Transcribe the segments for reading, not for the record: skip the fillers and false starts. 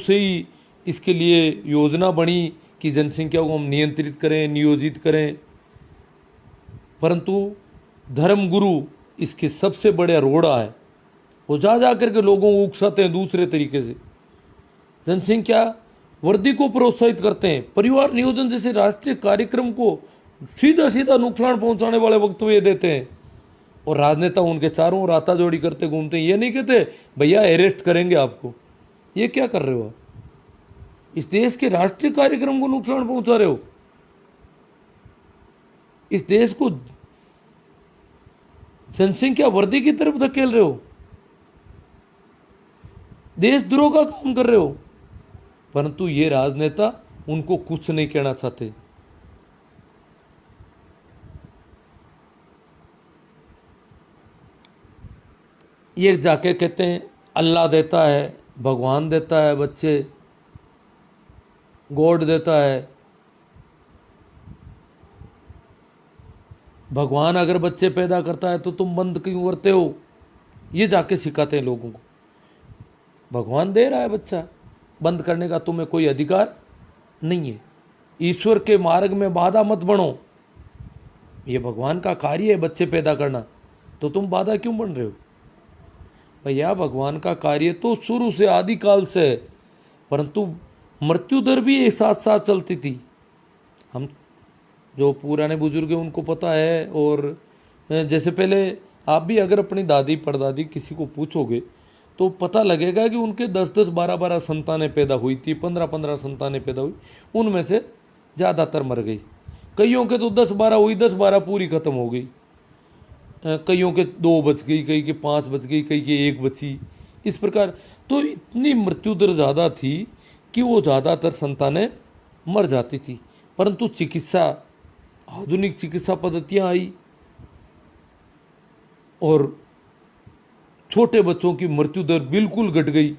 से ही इसके लिए योजना बनी कि जनसंख्या को हम नियंत्रित करें, नियोजित करें, परंतु धर्मगुरु इसके सबसे बड़े रोड़ा है। वो जा करके लोगों को उकसाते हैं दूसरे तरीके से, जनसंख्या वृद्धि को प्रोत्साहित करते हैं, परिवार नियोजन जैसे राष्ट्रीय कार्यक्रम को सीधा सीधा नुकसान पहुंचाने वाले वक्तव्य देते हैं, और राजनेता उनके चारों ओर आताजोड़ी करते घूमते हैं। ये नहीं कहते भैया अरेस्ट करेंगे आपको। ये क्या कर रहे हो आप? इस देश के राष्ट्रीय कार्यक्रम को नुकसान पहुंचा रहे हो, इस देश को जनसंख्या वृद्धि की तरफ धकेल रहे हो, देशद्रोह का काम कर रहे हो। परंतु ये राजनेता उनको कुछ नहीं कहना चाहते। ये जाके कहते हैं अल्लाह देता है, भगवान देता है बच्चे, गॉड देता है। भगवान अगर बच्चे पैदा करता है तो तुम बंद क्यों करते हो? ये जाके सिखाते हैं लोगों को। भगवान दे रहा है बच्चा, बंद करने का तुम्हें कोई अधिकार नहीं है। ईश्वर के मार्ग में बाधा मत बनो। ये भगवान का कार्य है बच्चे पैदा करना, तो तुम बाधा क्यों बन रहे हो? भैया भगवान का कार्य तो शुरू से आदिकाल से है, परंतु मृत्यु दर भी एक साथ साथ चलती थी। हम जो पुराने बुजुर्ग हैं उनको पता है। और जैसे पहले आप भी अगर अपनी दादी परदादी किसी को पूछोगे तो पता लगेगा कि उनके 10-10, 12-12 संतानें पैदा हुई थी, 15-15 संतानें पैदा हुई, उनमें से ज़्यादातर मर गई। कईयों के तो 10-12 हुई, 10-12 पूरी खत्म हो गई। कईयों के 2 बच गई, कई के 5 बच गई, कई के 1 बची। इस प्रकार तो इतनी मृत्यु दर ज़्यादा थी कि वो ज़्यादातर संतानें मर जाती थी। परंतु चिकित्सा, आधुनिक चिकित्सा पद्धतियाँ आई और छोटे बच्चों की मृत्यु दर बिल्कुल घट गई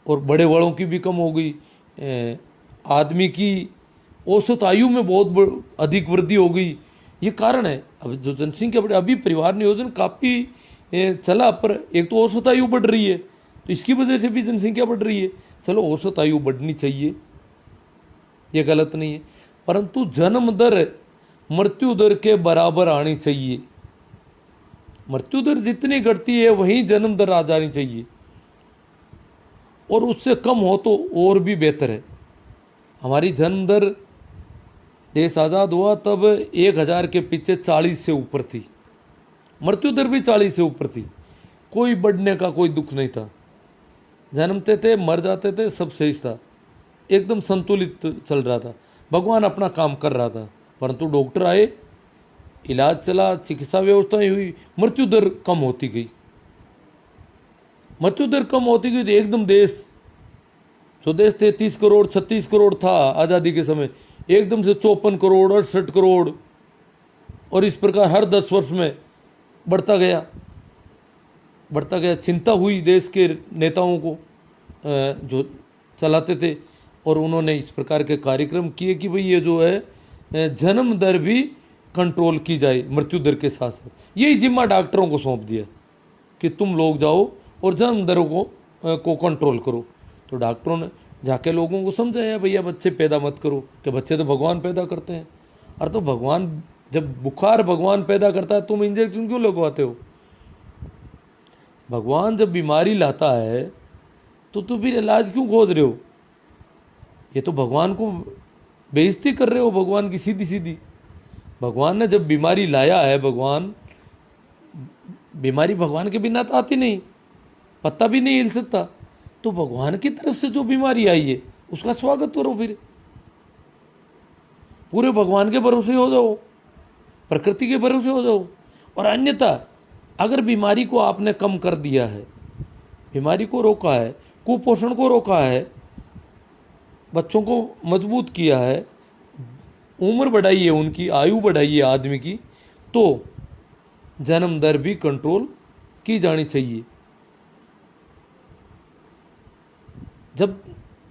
और बड़े वालों की भी कम हो गई। आदमी की औसत आयु में बहुत अधिक वृद्धि हो गई। ये कारण है। अब जो जनसंख्या बढ़ी, अभी परिवार नियोजन काफ़ी चला, पर एक तो औसत आयु बढ़ रही है, तो इसकी वजह से भी जनसंख्या बढ़ रही है। चलो औसत आयु बढ़नी चाहिए, ये गलत नहीं है, परंतु जन्म दर मृत्यु दर के बराबर आनी चाहिए। मृत्यु दर जितनी घटती है वहीं जन्म दर आ जानी चाहिए, और उससे कम हो तो और भी बेहतर है। हमारी जन्म दर देश आज़ाद हुआ तब 1000 के पीछे 40 से ऊपर थी, मृत्यु दर भी 40 से ऊपर थी। कोई बढ़ने का कोई दुख नहीं था, जन्मते थे मर जाते थे, सब सही था, एकदम संतुलित चल रहा था। भगवान अपना काम कर रहा था, परंतु डॉक्टर आए, इलाज चला, चिकित्सा व्यवस्थाएं हुई, मृत्यु दर कम होती गई। मृत्यु दर कम होती गई तो एकदम देश, जो देश 33 करोड़ 36 करोड़ था आज़ादी के समय, एकदम से 54 करोड़ 68 करोड़, और इस प्रकार हर 10 वर्ष में बढ़ता गया बढ़ता गया। चिंता हुई देश के नेताओं को जो चलाते थे, और उन्होंने इस प्रकार के कार्यक्रम किए कि भाई ये जो है जन्म दर भी कंट्रोल की जाए मृत्यु दर के साथ साथ। यही जिम्मा डॉक्टरों को सौंप दिया कि तुम लोग जाओ और जन्म दरों को कंट्रोल करो। तो डॉक्टरों ने जाके लोगों को समझाया भैया बच्चे पैदा मत करो, कि बच्चे तो भगवान पैदा करते हैं। और तो भगवान, जब बुखार भगवान पैदा करता है, तुम इंजेक्शन क्यों लगवाते हो? भगवान जब बीमारी लाता है तो तुम फिर इलाज क्यों खोज रहे हो? ये तो भगवान को बेइज्जती कर रहे हो, भगवान की सीधी सीधी। भगवान ने जब बीमारी लाया है, बीमारी भगवान के बिना तो आती नहीं, पत्ता भी नहीं हिल सकता। तो भगवान की तरफ से जो बीमारी आई है उसका स्वागत करो, फिर पूरे भगवान के भरोसे हो जाओ, प्रकृति के भरोसे हो जाओ। और अन्यथा अगर बीमारी को आपने कम कर दिया है, बीमारी को रोका है, कुपोषण को रोका है, बच्चों को मजबूत किया है, उम्र बढ़ाई है, उनकी आयु बढ़ाई है आदमी की, तो जन्म दर भी कंट्रोल की जानी चाहिए। जब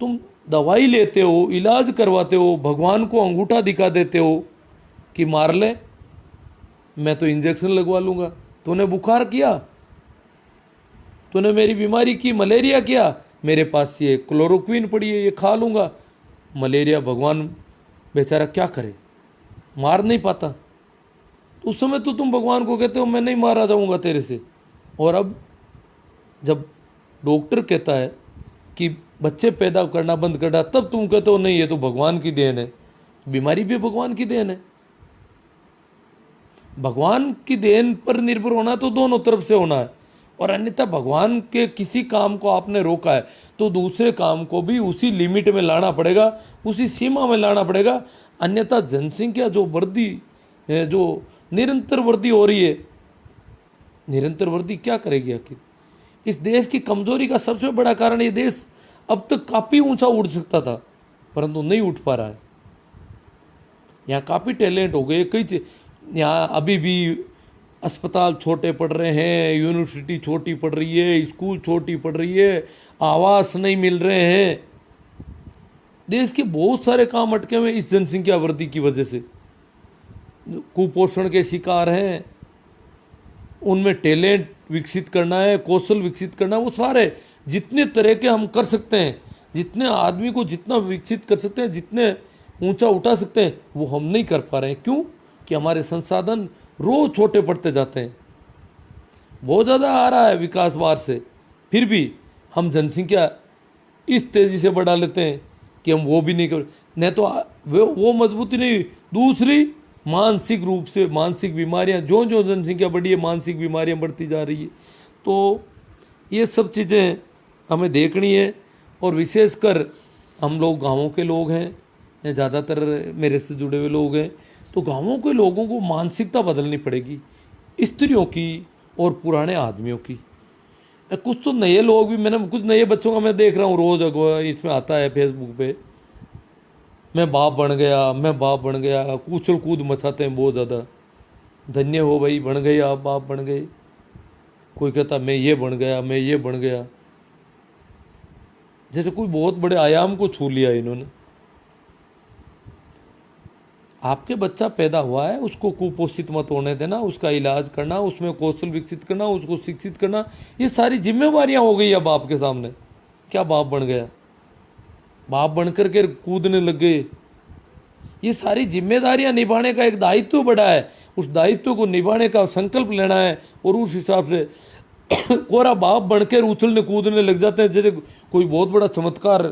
तुम दवाई लेते हो, इलाज करवाते हो, भगवान को अंगूठा दिखा देते हो कि मार ले, मैं तो इंजेक्शन लगवा लूँगा। तूने बुखार किया, तूने मेरी बीमारी की, मलेरिया किया, मेरे पास ये क्लोरोक्विन पड़ी है, ये खा लूँगा, मलेरिया भगवान बेचारा क्या करे, मार नहीं पाता। उस समय तो तुम भगवान को कहते हो मैं नहीं मारा जाऊँगा तेरे से, और अब जब डॉक्टर कहता है कि बच्चे पैदा करना बंद करना, तब तुम कहते हो नहीं ये तो भगवान की देन है। बीमारी भी भगवान की देन है। भगवान की देन पर निर्भर होना तो दोनों तरफ से होना है, और अन्यथा भगवान के किसी काम को आपने रोका है तो दूसरे काम को भी उसी लिमिट में लाना पड़ेगा, उसी सीमा में लाना पड़ेगा। अन्यथा जनसंख्या जो वृद्धि है, जो निरंतर वृद्धि हो रही है, निरंतर वृद्धि क्या करेगी आखिर? इस देश की कमजोरी का सबसे बड़ा कारण ये देश अब तक काफ़ी ऊंचा उड़ सकता था परंतु नहीं उठ पा रहा है। यहाँ काफ़ी टैलेंट हो गए, कई चीज यहाँ अभी भी अस्पताल छोटे पड़ रहे हैं, यूनिवर्सिटी छोटी पड़ रही है, स्कूल छोटी पड़ रही है, आवास नहीं मिल रहे हैं। देश के बहुत सारे काम अटके हुए इस जनसंख्या वृद्धि की वजह से। कुपोषण के शिकार हैं, उनमें टैलेंट विकसित करना है, कौशल विकसित करना है, वो सारे जितने तरह के हम कर सकते हैं, जितने आदमी को जितना विकसित कर सकते हैं, जितने ऊंचा उठा सकते हैं, वो हम नहीं कर पा रहे हैं। क्यों? कि हमारे संसाधन रोज छोटे पड़ते जाते हैं। बहुत ज़्यादा आ रहा है विकास वार से, फिर भी हम जनसंख्या इस तेज़ी से बढ़ा लेते हैं कि हम वो भी नहीं कर, नहीं तो वो मजबूती नहीं। दूसरी मानसिक रूप से मानसिक बीमारियां, जो जो जनसंख्या बढ़ी है मानसिक बीमारियां बढ़ती जा रही है। तो ये सब चीज़ें हमें देखनी है, और विशेषकर हम लोग गाँवों के लोग हैं, ज़्यादातर मेरे से जुड़े हुए लोग हैं, तो गाँवों के लोगों को मानसिकता बदलनी पड़ेगी, स्त्रियों की और पुराने आदमियों की। कुछ तो नए लोग भी, मैंने कुछ नए बच्चों का मैं देख रहा हूँ रोज़ अगवा इसमें आता है फेसबुक पे, मैं बाप बन गया, मैं बाप बन गया, उछल कूद मचाते हैं बहुत ज़्यादा। धन्य हो भाई, बन गए आप, बाप बन गए। कोई कहता मैं ये बन गया, मैं ये बन गया, जैसे कोई बहुत बड़े आयाम को छू लिया इन्होंने। आपके बच्चा पैदा हुआ है, उसको कुपोषित मत होने देना, उसका इलाज करना, उसमें कौशल विकसित करना, उसको शिक्षित करना, ये सारी जिम्मेवारियां हो गई अब आपके सामने। क्या बाप बन गया, बाप बनकर के कूदने लग गए। ये सारी जिम्मेदारियां निभाने का एक दायित्व बड़ा है, उस दायित्व को निभाने का संकल्प लेना है, और उस हिसाब से कोरा बाप बनकर उछलने कूदने लग जाते हैं जैसे कोई बहुत बड़ा चमत्कार,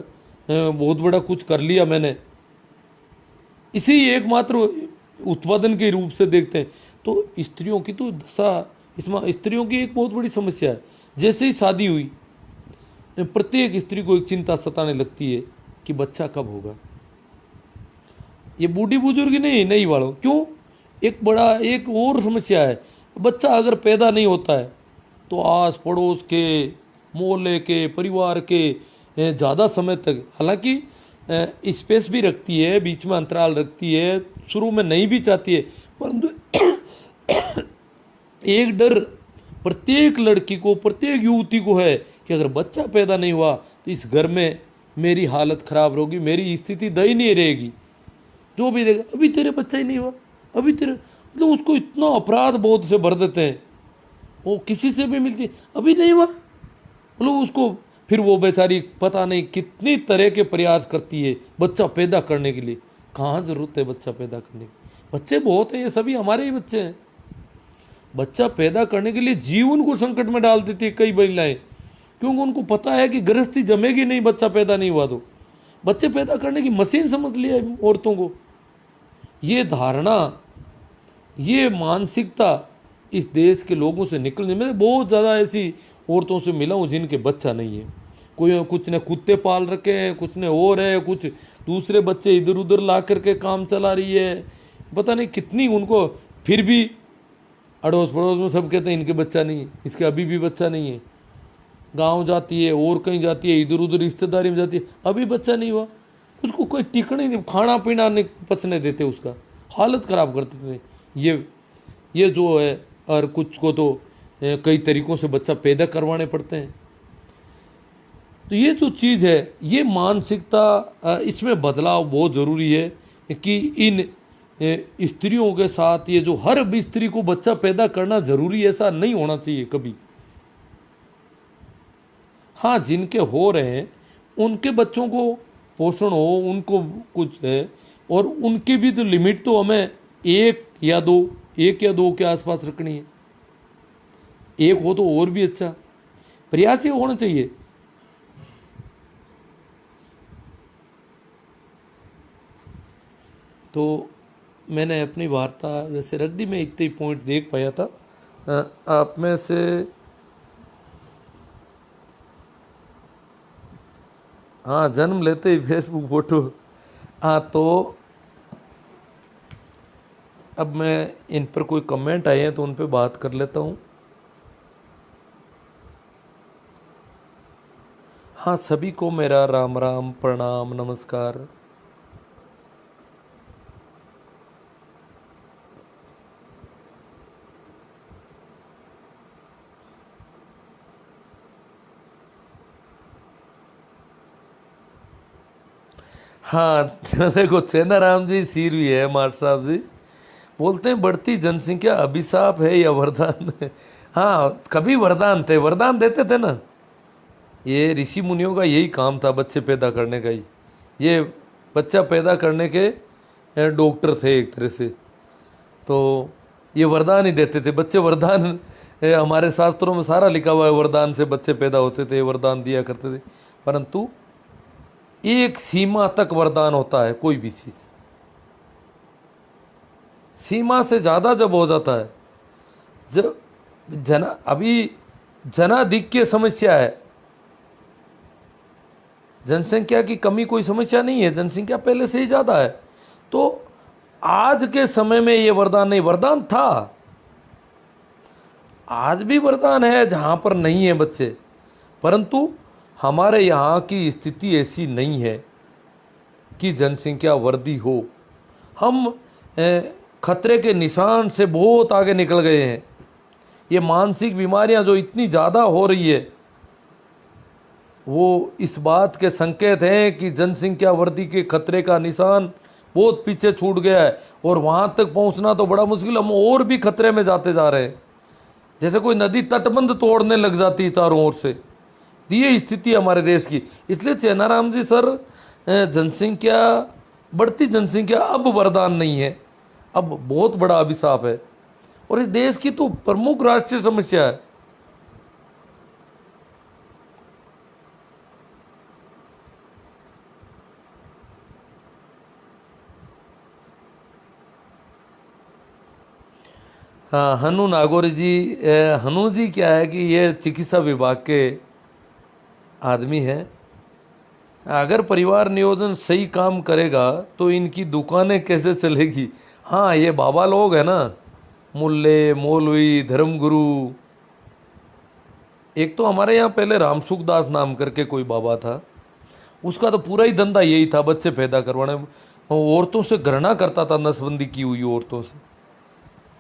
बहुत बड़ा कुछ कर लिया मैंने। इसी एकमात्र उत्पादन के रूप से देखते हैं। तो स्त्रियों की तो दशा, इसमें स्त्रियों की एक बहुत बड़ी समस्या है। जैसे ही शादी हुई, प्रत्येक स्त्री को एक चिंता सताने लगती है कि बच्चा कब होगा। ये बूढ़ी बुजुर्ग नहीं, नई वालों, क्यों? एक और समस्या है, बच्चा अगर पैदा नहीं होता है तो आस पड़ोस के, मोहल्ले के, परिवार के ज़्यादा समय तक, हालांकि स्पेस भी रखती है, बीच में अंतराल रखती है, शुरू में नहीं भी चाहती है, परंतु एक डर प्रत्येक लड़की को, प्रत्येक युवती को है कि अगर बच्चा पैदा नहीं हुआ तो इस घर में मेरी हालत खराब होगी, मेरी स्थिति दयनीय रहेगी। जो भी देगा, अभी तेरे बच्चा ही नहीं हुआ, अभी तेरे, मतलब उसको इतना अपराध बोध से भर देते हैं। वो किसी से भी मिलती, अभी नहीं हुआ, मतलब उसको, फिर वो बेचारी पता नहीं कितनी तरह के प्रयास करती है बच्चा पैदा करने के लिए। कहाँ जरूरत है बच्चा पैदा करने की? बच्चे बहुत हैं, ये सभी हमारे ही बच्चे हैं। बच्चा पैदा करने के लिए जीवन को संकट में डाल देती है कई महिलाएं, क्योंकि उनको पता है कि गृहस्थी जमेगी नहीं बच्चा पैदा नहीं हुआ तो। बच्चे पैदा करने की मशीन समझ लिया है औरतों को। ये धारणा, ये मानसिकता इस देश के लोगों से निकलने में, बहुत ज़्यादा ऐसी औरतों से मिला हूँ जिनके बच्चा नहीं है। कोई, कुछ ने कुत्ते पाल रखे हैं, कुछ ने और है, कुछ दूसरे बच्चे इधर उधर ला करके काम चला रही है, पता नहीं कितनी उनको। फिर भी अड़ोस पड़ोस में सब कहते हैं इनके बच्चा नहीं है, इसके अभी भी बच्चा नहीं है। गांव जाती है और कहीं जाती है, इधर उधर रिश्तेदारी में जाती है, अभी बच्चा नहीं हुआ। उसको कोई टिकने नहीं, खाना पीना नहीं पचने देते, उसका हालत ख़राब कर देते हैं। ये जो है, और कुछ को तो कई तरीक़ों से बच्चा पैदा करवाने पड़ते हैं। तो ये जो चीज़ है, ये मानसिकता, इसमें बदलाव बहुत ज़रूरी है कि इन स्त्रियों के साथ, ये जो हर स्त्री को बच्चा पैदा करना ज़रूरी है, ऐसा नहीं होना चाहिए कभी। हाँ, जिनके हो रहे हैं उनके बच्चों को पोषण हो, उनको कुछ है, और उनकी भी तो लिमिट तो हमें एक या दो के आसपास रखनी है। एक हो तो और भी अच्छा, प्रयास ये होना चाहिए। तो मैंने अपनी वार्ता वैसे रख दी, मैं इतने ही पॉइंट देख पाया था। आप में से हाँ, जन्म लेते ही फेसबुक फोटो, हाँ, तो अब मैं इन पर कोई कमेंट आए हैं तो उन पर बात कर लेता हूँ। हाँ, सभी को मेरा राम राम, प्रणाम, नमस्कार। हाँ, देखो चेनाराम जी सिर भी है, मास्टर साहब जी बोलते हैं बढ़ती जनसंख्या अभिशाप है या वरदान है। हाँ, कभी वरदान थे, वरदान देते थे ना, ये ऋषि मुनियों का यही काम था, बच्चे पैदा करने का ही। ये बच्चा पैदा करने के डॉक्टर थे एक तरह से, तो ये वरदान ही देते थे बच्चे। वरदान हमारे शास्त्रों में सारा लिखा हुआ है, वरदान से बच्चे पैदा होते थे, वरदान दिया करते थे। परंतु एक सीमा तक वरदान होता है, कोई भी चीज सीमा से ज्यादा जब हो जाता है, जब अभी जनाधिक्य समस्या है, जनसंख्या की कमी कोई समस्या नहीं है, जनसंख्या पहले से ही ज्यादा है। तो आज के समय में ये वरदान नहीं, वरदान था, आज भी वरदान है जहां पर नहीं है बच्चे, परंतु हमारे यहाँ की स्थिति ऐसी नहीं है कि जनसंख्या वृद्धि हो। हम खतरे के निशान से बहुत आगे निकल गए हैं। ये मानसिक बीमारियां जो इतनी ज़्यादा हो रही है, वो इस बात के संकेत हैं कि जनसंख्या वृद्धि के खतरे का निशान बहुत पीछे छूट गया है, और वहाँ तक पहुँचना तो बड़ा मुश्किल। हम और भी खतरे में जाते जा रहे हैं, जैसे कोई नदी तटबंध तोड़ने लग जाती है चारों ओर से। ये स्थिति हमारे देश की। इसलिए चेनाराम जी सर, जनसंख्या, बढ़ती जनसंख्या अब वरदान नहीं है, अब बहुत बड़ा अभिशाप है, और इस देश की तो प्रमुख राष्ट्रीय समस्या है। हाँ, हनु नागौरी जी, हनु जी क्या है कि ये चिकित्सा विभाग के आदमी हैं। अगर परिवार नियोजन सही काम करेगा तो इनकी दुकानें कैसे चलेगी। हाँ, ये बाबा लोग हैं ना, मुल्ले, मौलवी, धर्मगुरु। एक तो हमारे यहाँ पहले रामसुख दास नाम करके कोई बाबा था, उसका तो पूरा ही धंधा यही था, बच्चे पैदा करवाने। औरतों से घृणा करता था, नसबंदी की हुई औरतों से।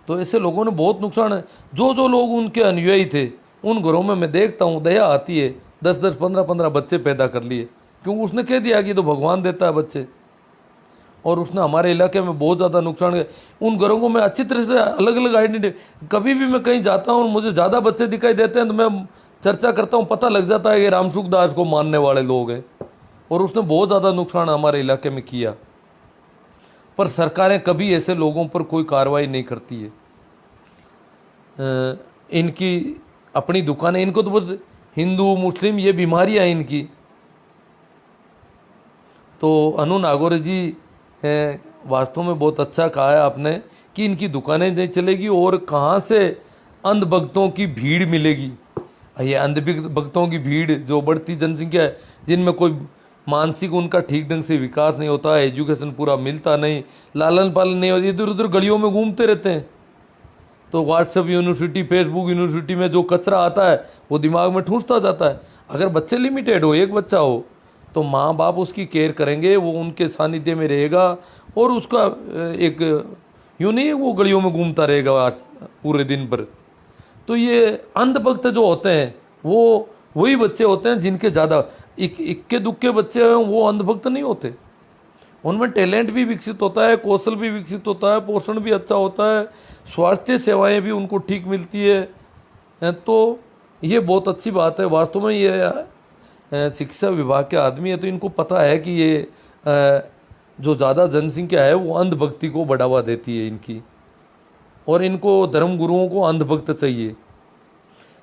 तो ऐसे लोगों ने बहुत नुकसान है। जो जो लोग उनके अनुयायी थे, उन घरों में मैं देखता हूँ दया आती है, 10-10, 15-15 बच्चे पैदा कर लिए, क्योंकि उसने कह दिया कि तो भगवान देता है बच्चे। और उसने हमारे इलाके में बहुत ज़्यादा नुकसान किया। उन घरों को मैं अच्छी तरह से अलग अलग आइडेंटिटी, कभी भी मैं कहीं जाता हूँ और मुझे ज़्यादा बच्चे दिखाई देते हैं तो मैं चर्चा करता हूँ, पता लग जाता है कि रामसुख दास को मानने वाले लोग हैं। और उसने बहुत ज़्यादा नुकसान हमारे इलाके में किया, पर सरकारें कभी ऐसे लोगों पर कोई कार्रवाई नहीं करती है। इनकी अपनी दुकानें, इनको तो बस हिंदू मुस्लिम ये बीमारियां इनकी। तो अनु नागौरी जी वास्तव में बहुत अच्छा कहा है आपने कि इनकी दुकानें नहीं चलेगी और कहाँ से अंध भक्तों की भीड़ मिलेगी। ये अंध भक्तों की भीड़, जो बढ़ती जनसंख्या है, जिनमें कोई मानसिक उनका ठीक ढंग से विकास नहीं होता है, एजुकेशन पूरा मिलता नहीं, लालन पालन नहीं होती, इधर उधर गलियों में घूमते रहते हैं। तो व्हाट्सएप यूनिवर्सिटी, फेसबुक यूनिवर्सिटी में जो कचरा आता है वो दिमाग में ठूंसता जाता है। अगर बच्चे लिमिटेड हो, एक बच्चा हो, तो माँ बाप उसकी केयर करेंगे, वो उनके सानिध्य में रहेगा, और उसका एक यूँ नहीं है वो गलियों में घूमता रहेगा पूरे दिन भर। तो ये अंधभक्त जो होते हैं वो वही बच्चे होते हैं जिनके ज़्यादा इक्के दुक्के बच्चे हैं, वो अंधभक्त नहीं होते। उनमें टैलेंट भी विकसित होता है, कौशल भी विकसित होता है, पोषण भी अच्छा होता है, स्वास्थ्य सेवाएं भी उनको ठीक मिलती है। तो ये बहुत अच्छी बात है वास्तव में। चिकित्सा विभाग के आदमी है, तो इनको पता है कि ये जो ज़्यादा जनसंख्या है वो अंधभक्ति को बढ़ावा देती है इनकी, और इनको धर्म गुरुओं को अंधभक्त चाहिए।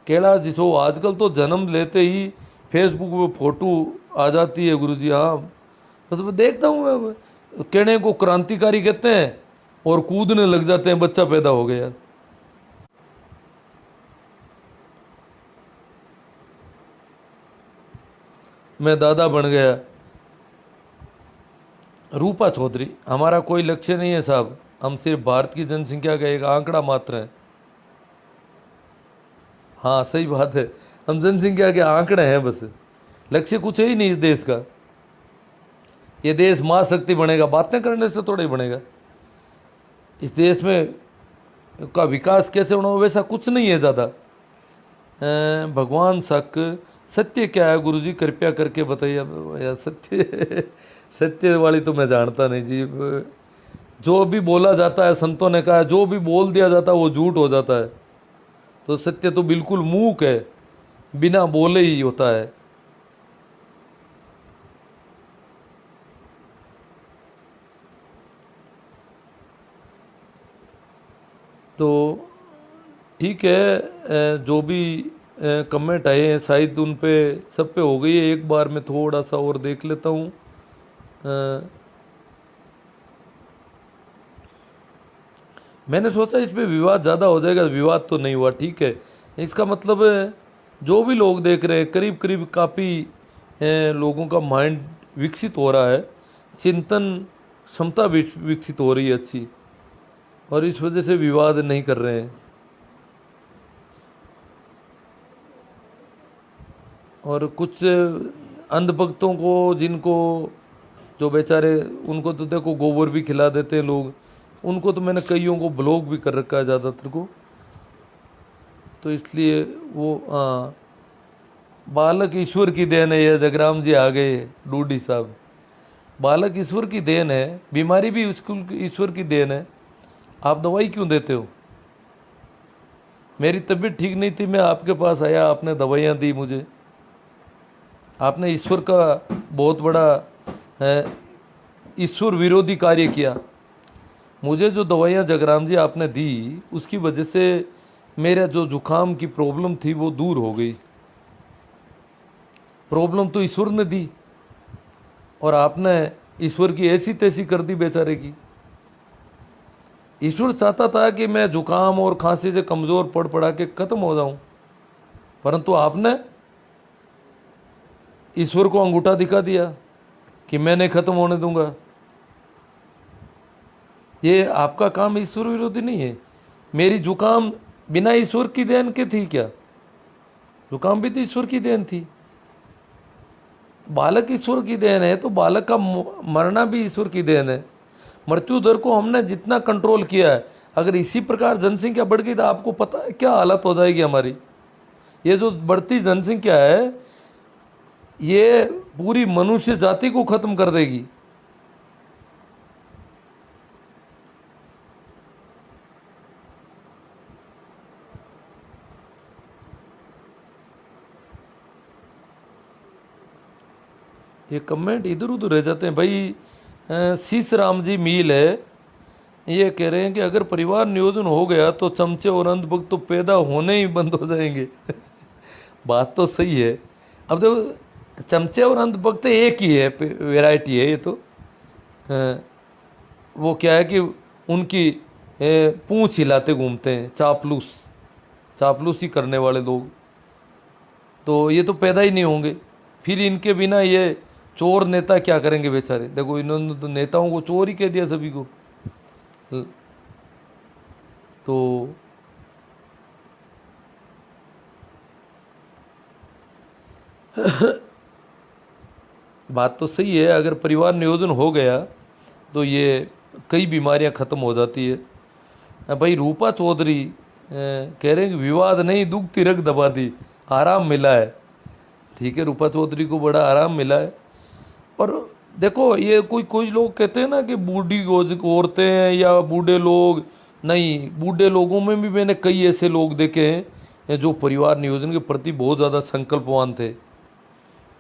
केड़ा जिसो आजकल तो जन्म लेते ही फेसबुक पे फोटो आ जाती है गुरुजी। हाँ, बस मैं देखता हूँ, कहने को क्रांतिकारी कहते हैं और कूदने लग जाते हैं, बच्चा पैदा हो गया। मैं दादा बन गया। रूपा चौधरी, हमारा कोई लक्ष्य नहीं है साहब, हम सिर्फ भारत की जनसंख्या का एक आंकड़ा मात्र है। हाँ सही बात है, हम जनसंख्या के आंकड़े हैं बस, लक्ष्य कुछ है ही नहीं इस देश का। ये देश महाशक्ति बनेगा बातें करने से थोड़ा ही बनेगा। इस देश में का विकास कैसे होना, वैसा कुछ नहीं है ज़्यादा। भगवान शक, सत्य क्या है गुरुजी कृपया करके बताइए। यार सत्य सत्य वाली तो मैं जानता नहीं जी। जो भी बोला जाता है, संतों ने कहा है, जो भी बोल दिया जाता है वो झूठ हो जाता है। तो सत्य तो बिल्कुल मूक है, बिना बोले ही होता है। तो ठीक है, जो भी कमेंट आए हैं शायद उन पे सब पे हो गई है। एक बार मैं थोड़ा सा और देख लेता हूँ। मैंने सोचा इस पे विवाद ज़्यादा हो जाएगा, विवाद तो नहीं हुआ, ठीक है। इसका मतलब जो भी लोग देख रहे हैं करीब करीब काफ़ी लोगों का माइंड विकसित हो रहा है, चिंतन क्षमता विकसित हो रही है अच्छी, और इस वजह से विवाद नहीं कर रहे हैं। और कुछ अंधभक्तों को, जिनको जो बेचारे, उनको तो देखो गोबर भी खिला देते हैं लोग, उनको तो मैंने कईयों को ब्लॉक भी कर रखा है ज़्यादातर को। तो इसलिए वो बालक ईश्वर की देन है। ये जगराम जी आ गए, डूडी साहब। बालक ईश्वर की देन है, बीमारी भी ईश्वर की देन है। आप दवाई क्यों देते हो? मेरी तबीयत ठीक नहीं थी, मैं आपके पास आया, आपने दवाइयाँ दी मुझे। आपने ईश्वर का बहुत बड़ा ईश्वर विरोधी कार्य किया। मुझे जो दवाइयाँ जगराम जी आपने दी, उसकी वजह से मेरा जो जुकाम की प्रॉब्लम थी वो दूर हो गई। प्रॉब्लम तो ईश्वर ने दी, और आपने ईश्वर की ऐसी तैसी कर दी बेचारे की। ईश्वर चाहता था कि मैं जुकाम और खांसी से कमज़ोर पड़ पड़ा के ख़त्म हो जाऊं, परंतु आपने ईश्वर को अंगूठा दिखा दिया कि मैं नहीं ख़त्म होने दूंगा। ये आपका काम ईश्वर विरोधी नहीं है। मेरी जुकाम बिना ईश्वर की देन के थी क्या? जुकाम भी तो ईश्वर की देन थी। बालक ईश्वर की देन है, तो बालक का मरना भी ईश्वर की देन है। मृत्यु दर को हमने जितना कंट्रोल किया है, अगर इसी प्रकार जनसंख्या बढ़ गई तो आपको पता है क्या हालत हो जाएगी हमारी। ये जो बढ़ती जनसंख्या है, ये पूरी मनुष्य जाति को खत्म कर देगी। ये कमेंट इधर उधर रह जाते हैं भाई। शीश राम जी मील है, ये कह रहे हैं कि अगर परिवार नियोजन हो गया तो चमचे और अंधभक्त तो पैदा होने ही बंद हो जाएंगे। बात तो सही है। अब देखो, चमचे और अंधभक्त एक ही है, वैरायटी है ये तो। वो क्या है कि उनकी पूंछ हिलाते घूमते हैं, चापलूसी करने वाले लोग, तो ये तो पैदा ही नहीं होंगे। फिर इनके बिना ये चोर नेता क्या करेंगे बेचारे? देखो, इन्होंने तो नेताओं को चोर ही कह दिया सभी को। तो बात तो सही है, अगर परिवार नियोजन हो गया तो ये कई बीमारियां ख़त्म हो जाती है। भाई रूपा चौधरी कह रहे हैं कि विवाद नहीं, दुखती रग दबा दी, आराम मिला है। ठीक है, रूपा चौधरी को बड़ा आराम मिला है। और देखो, ये कोई लोग कहते हैं ना कि बूढ़ी औरतें हैं या बूढ़े लोग, नहीं, बूढ़े लोगों में भी मैंने कई ऐसे लोग देखे हैं जो परिवार नियोजन के प्रति बहुत ज़्यादा संकल्पवान थे।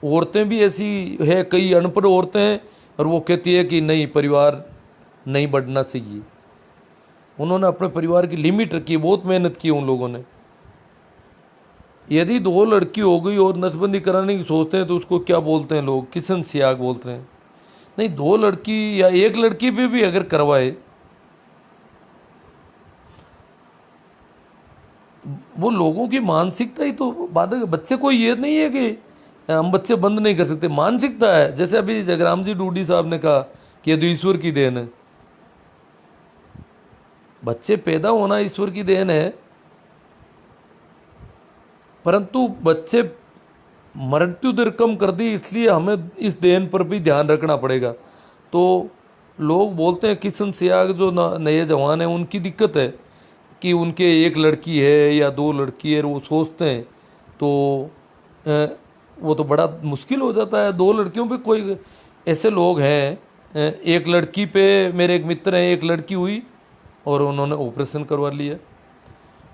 औरतें भी ऐसी है, कई अनपढ़ औरतें हैं और वो कहती है कि नहीं, परिवार नहीं बढ़ना चाहिए। उन्होंने अपने परिवार की लिमिट रखी है, बहुत मेहनत की उन लोगों ने। यदि 2 लड़की हो गई और नसबंदी कराने की सोचते हैं तो उसको क्या बोलते हैं लोग, किशन सियाग बोलते हैं। नहीं, 2 लड़की या 1 लड़की पे भी अगर करवाए, वो लोगों की मानसिकता ही तो बाधक है। बच्चे को ये नहीं है कि हम बच्चे बंद नहीं कर सकते, मानसिकता है। जैसे अभी जगराम जी डूडी साहब ने कहा कि ये तो ईश्वर की देन है। बच्चे पैदा होना ईश्वर की देन है, परंतु बच्चे मृत्यु दर कम कर दी, इसलिए हमें इस देन पर भी ध्यान रखना पड़ेगा। तो लोग बोलते हैं किशन सियाग जो नए जवान हैं उनकी दिक्कत है कि उनके 1 लड़की है या 2 लड़की है, वो सोचते हैं तो वो तो बड़ा मुश्किल हो जाता है। 2 लड़कियों पे कोई ऐसे लोग हैं, 1 लड़की पे मेरे एक मित्र हैं, 1 लड़की हुई और उन्होंने ऑपरेशन करवा लिया।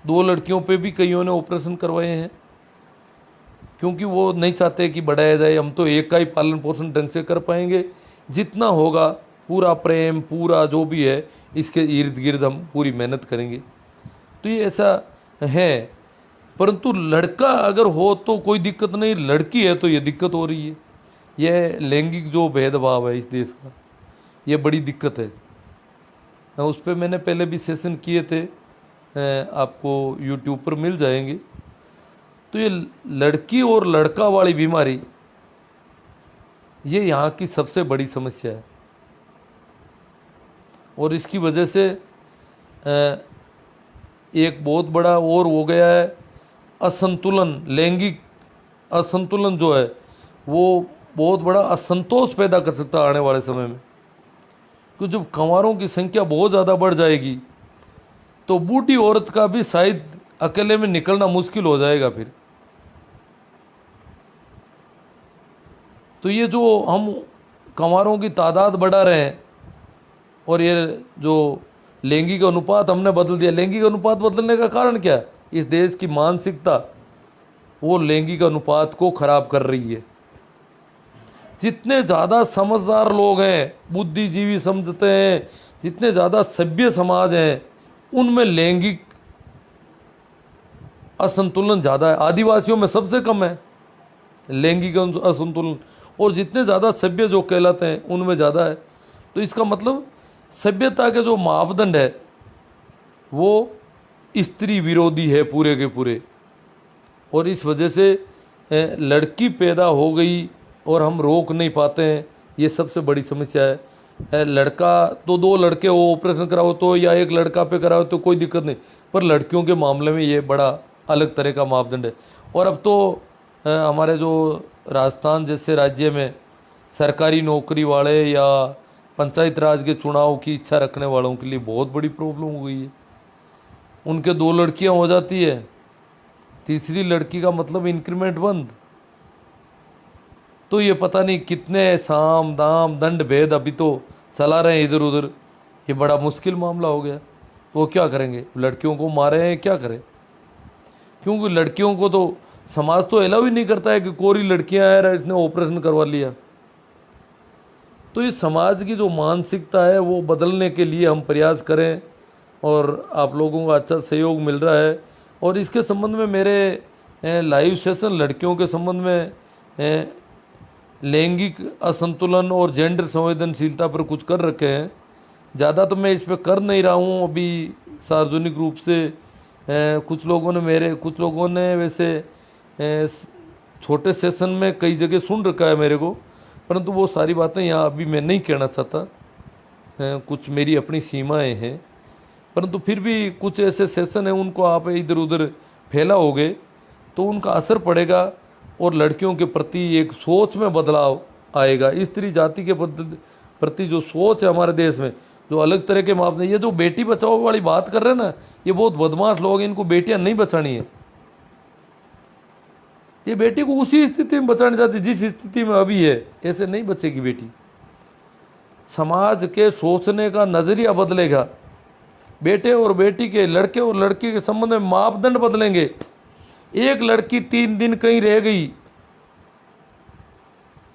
2 लड़कियों पे भी कईयों ने ऑपरेशन करवाए हैं, क्योंकि वो नहीं चाहते कि बढ़ाया जाए। हम तो एक का ही पालन पोषण ढंग से कर पाएंगे, जितना होगा पूरा प्रेम, पूरा जो भी है इसके इर्द गिर्द हम पूरी मेहनत करेंगे। तो ये ऐसा है। परंतु लड़का अगर हो तो कोई दिक्कत नहीं, लड़की है तो ये दिक्कत हो रही है। यह लैंगिक जो भेदभाव है इस देश का, ये बड़ी दिक्कत है। उस पर मैंने पहले भी सेशन किए थे, आपको यूट्यूब पर मिल जाएंगे। तो ये लड़की और लड़का वाली बीमारी, ये यहाँ की सबसे बड़ी समस्या है। और इसकी वजह से एक बहुत बड़ा और हो गया है असंतुलन, लैंगिक असंतुलन जो है वो बहुत बड़ा असंतोष पैदा कर सकता है आने वाले समय में। क्योंकि जब कंवारों की संख्या बहुत ज़्यादा बढ़ जाएगी तो बूढ़ी औरत का भी शायद अकेले में निकलना मुश्किल हो जाएगा फिर। तो ये जो हम कंवारों की तादाद बढ़ा रहे हैं और ये जो लैंगिक अनुपात हमने बदल दिया, लैंगिक अनुपात बदलने का कारण क्या है? इस देश की मानसिकता वो लैंगिक अनुपात को खराब कर रही है। जितने ज़्यादा समझदार लोग हैं, बुद्धिजीवी समझते हैं, जितने ज़्यादा सभ्य समाज हैं, उनमें लैंगिक असंतुलन ज़्यादा है। आदिवासियों में सबसे कम है लैंगिक असंतुलन, और जितने ज़्यादा सभ्य जो कहलाते हैं उनमें ज़्यादा है। तो इसका मतलब सभ्यता के जो मापदंड है वो स्त्री विरोधी है पूरे के पूरे। और इस वजह से लड़की पैदा हो गई और हम रोक नहीं पाते हैं, ये सबसे बड़ी समस्या है। लड़का तो 2 लड़के हो ऑपरेशन कराओ तो, या 1 लड़का पे कराओ तो कोई दिक्कत नहीं, पर लड़कियों के मामले में ये बड़ा अलग तरह का मापदंड है। और अब तो हमारे जो राजस्थान जैसे राज्य में सरकारी नौकरी वाले या पंचायत राज के चुनाव की इच्छा रखने वालों के लिए बहुत बड़ी प्रॉब्लम हो गई है। उनके 2 लड़कियां हो जाती है, तीसरी लड़की का मतलब इंक्रीमेंट बंद। तो ये पता नहीं कितने साम दाम दंड भेद अभी तो चला रहे हैं इधर उधर। ये बड़ा मुश्किल मामला हो गया। तो वो क्या करेंगे? लड़कियों को मारे हैं, क्या करें? क्योंकि लड़कियों को तो समाज तो अलाउ ही नहीं करता है कि कोरी लड़कियां हैं इसने ऑपरेशन करवा लिया। तो इस समाज की जो मानसिकता है वो बदलने के लिए हम प्रयास करें, और आप लोगों का अच्छा सहयोग मिल रहा है। और इसके संबंध में मेरे लाइव सेशन लड़कियों के संबंध में लैंगिक असंतुलन और जेंडर संवेदनशीलता पर कुछ कर रखे हैं। ज़्यादा तो मैं इस पर कर नहीं रहा हूँ अभी सार्वजनिक रूप से। कुछ लोगों ने वैसे छोटे सेशन में कई जगह सुन रखा है मेरे को, परंतु वो सारी बातें यहाँ अभी मैं नहीं कहना चाहता। कुछ मेरी अपनी सीमाएं हैं, परंतु फिर भी कुछ ऐसे सेशन हैं उनको आप इधर उधर फैलाओगे तो उनका असर पड़ेगा और लड़कियों के प्रति एक सोच में बदलाव आएगा। स्त्री जाति के प्रति जो सोच है हमारे देश में, जो अलग तरह के मापदंड, ये जो बेटी बचाओ वाली बात कर रहे हैं ना, ये बहुत बदमाश लोग हैं। इनको बेटियां नहीं बचानी है। ये बेटी को उसी स्थिति में बचाना चाहती जिस स्थिति में अभी है, ऐसे नहीं बचेगी बेटी। समाज के सोचने का नजरिया बदलेगा। बेटे और बेटी के, लड़के और लड़की के संबंध में मापदंड बदलेंगे। 1 लड़की 3 दिन कहीं रह गई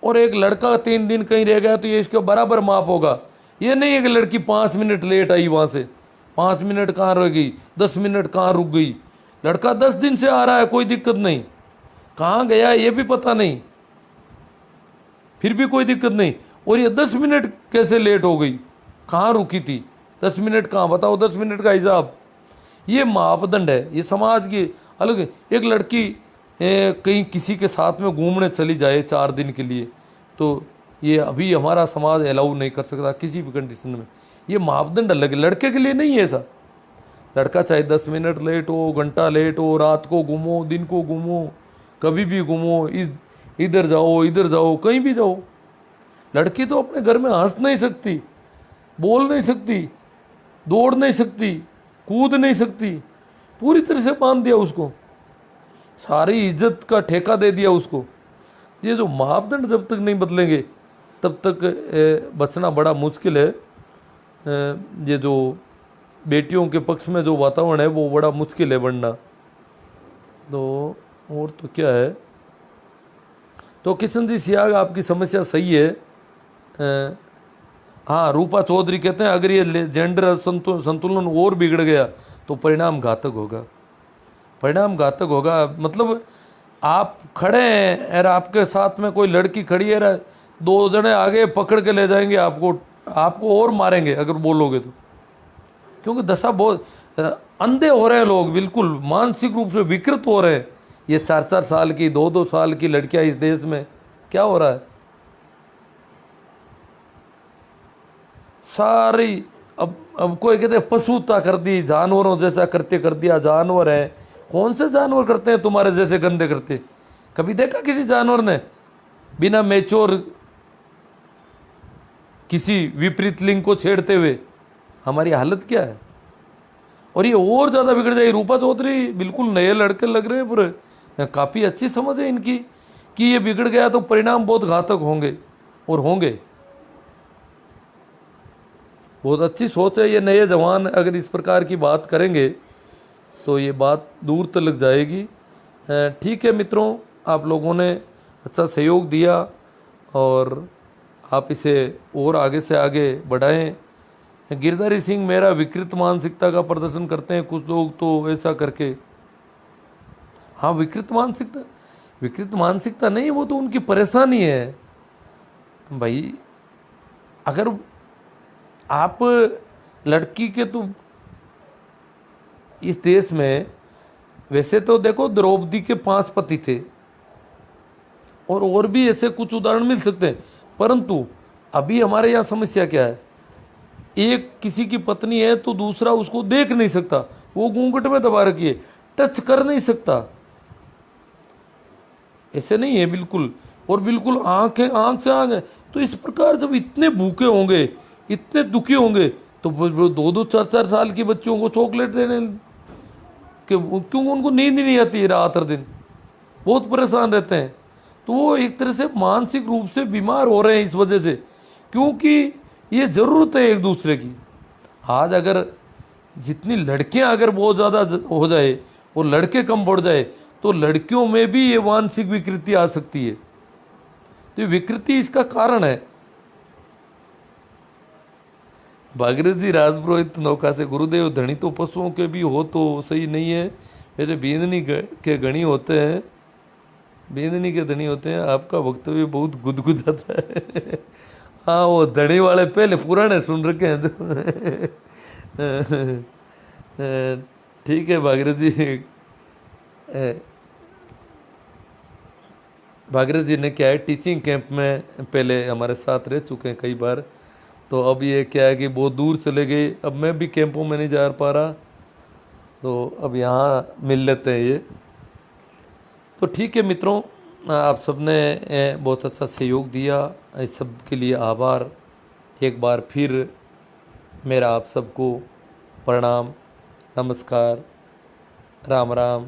और एक लड़का 3 दिन कहीं रह गया तो ये इसके बराबर माप होगा। ये नहीं है कि लड़की 5 मिनट लेट आई वहाँ से, 5 मिनट कहाँ रह गई, 10 मिनट कहाँ रुक गई। लड़का 10 दिन से आ रहा है, कोई दिक्कत नहीं, कहाँ गया ये भी पता नहीं, फिर भी कोई दिक्कत नहीं। और ये 10 मिनट कैसे लेट हो गई, कहाँ रुकी थी, 10 मिनट कहाँ, बताओ 10 मिनट का हिसाब। ये मापदंड है, ये समाज की अलग है। एक लड़की कहीं किसी के साथ में घूमने चली जाए 4 दिन के लिए, तो ये अभी हमारा समाज अलाउ नहीं कर सकता किसी भी कंडीशन में। ये मापदंड अलग है, लड़के के लिए नहीं है ऐसा। लड़का चाहे 10 मिनट लेट हो, घंटा लेट हो, रात को घूमो, दिन को घूमो, कभी भी घूमो, इधर जाओ, कहीं भी जाओ। लड़की तो अपने घर में हंस नहीं सकती, बोल नहीं सकती, दौड़ नहीं सकती, कूद नहीं सकती, पूरी तरह से बांध दिया उसको, सारी इज्जत का ठेका दे दिया उसको। ये जो मापदंड जब तक नहीं बदलेंगे तब तक बचना बड़ा मुश्किल है। ये जो बेटियों के पक्ष में जो वातावरण है वो बड़ा मुश्किल है बनना। तो और तो क्या है, तो किशन जी सियाग आपकी समस्या सही है। हाँ, रूपा चौधरी कहते हैं अगर ये जेंडर संतुलन और बिगड़ गया तो परिणाम घातक होगा। परिणाम घातक होगा मतलब आप खड़े हैं और आपके साथ में कोई लड़की खड़ी है, 2 जने आगे पकड़ के ले जाएंगे आपको और मारेंगे अगर बोलोगे तो। क्योंकि दशा बहुत अंधे हो रहे हैं लोग, बिल्कुल मानसिक रूप से विकृत हो रहे हैं। ये 4-4 साल की 2-2 साल की लड़कियां इस देश में क्या हो रहा है, सारी अब कोई कहते हैं पशुता कर दी, जानवरों जैसा करते कर दिया। जानवर है, कौन से जानवर करते हैं तुम्हारे जैसे गंदे करते? कभी देखा किसी जानवर ने बिना मैच्योर किसी विपरीत लिंग को छेड़ते हुए? हमारी हालत क्या है। और ये और ज़्यादा बिगड़ जाएगी। रूपा चौधरी बिल्कुल नए लड़के लग रहे हैं, पूरे काफ़ी अच्छी समझ है इनकी कि ये बिगड़ गया तो परिणाम बहुत घातक होंगे और होंगे। बहुत अच्छी सोच है। ये नए जवान अगर इस प्रकार की बात करेंगे तो ये बात दूर तक जाएगी। ठीक है मित्रों, आप लोगों ने अच्छा सहयोग दिया और आप इसे और आगे से आगे बढ़ाएं। गिरधारी सिंह मेरा विकृत मानसिकता का प्रदर्शन करते हैं कुछ लोग तो ऐसा करके। हाँ, विकृत मानसिकता नहीं, वो तो उनकी परेशानी है भाई। अगर आप लड़की के तो इस देश में वैसे तो देखो द्रौपदी के 5 पति थे और भी ऐसे कुछ उदाहरण मिल सकते हैं, परंतु अभी हमारे यहाँ समस्या क्या है, एक किसी की पत्नी है तो दूसरा उसको देख नहीं सकता, वो घूंघट में दबा रखी है, टच कर नहीं सकता। ऐसे नहीं है बिल्कुल, और बिल्कुल आंख से आंख है। तो इस प्रकार जब इतने भूखे होंगे, इतने दुखी होंगे, तो 2-2 4-4 साल के बच्चों को चॉकलेट देने क्यों? उनको नींद ही नहीं आती है रात और दिन, बहुत परेशान रहते हैं। तो वो एक तरह से मानसिक रूप से बीमार हो रहे हैं इस वजह से, क्योंकि ये ज़रूरत है एक दूसरे की। आज अगर जितनी लड़कियां अगर बहुत ज़्यादा हो जाए और लड़के कम बढ़ जाए तो लड़कियों में भी ये मानसिक विकृति आ सकती है। तो ये विकृति इसका कारण है। भागीरथ जी राजपुरोहित नौका से, गुरुदेव धनी तो पशुओं के भी हो तो सही नहीं है, मेरे बींदनी के गणी होते हैं, बींदनी के धनी होते हैं, आपका वक्तव्य बहुत गुदगुदाता है। हाँ, वो धनी वाले पहले पुराने सुन रखे हैं ठीक है भागीरथ जी। भागीरथ जी ने क्या है, टीचिंग कैंप में पहले हमारे साथ रह चुके हैं कई बार, तो अब ये क्या है कि बहुत दूर चले गए, अब मैं भी कैंपों में नहीं जा पा रहा, तो अब यहाँ मिल लेते हैं ये। तो ठीक है मित्रों, आप सबने बहुत अच्छा सहयोग दिया, इस सब के लिए आभार। एक बार फिर मेरा आप सबको प्रणाम, नमस्कार, राम राम।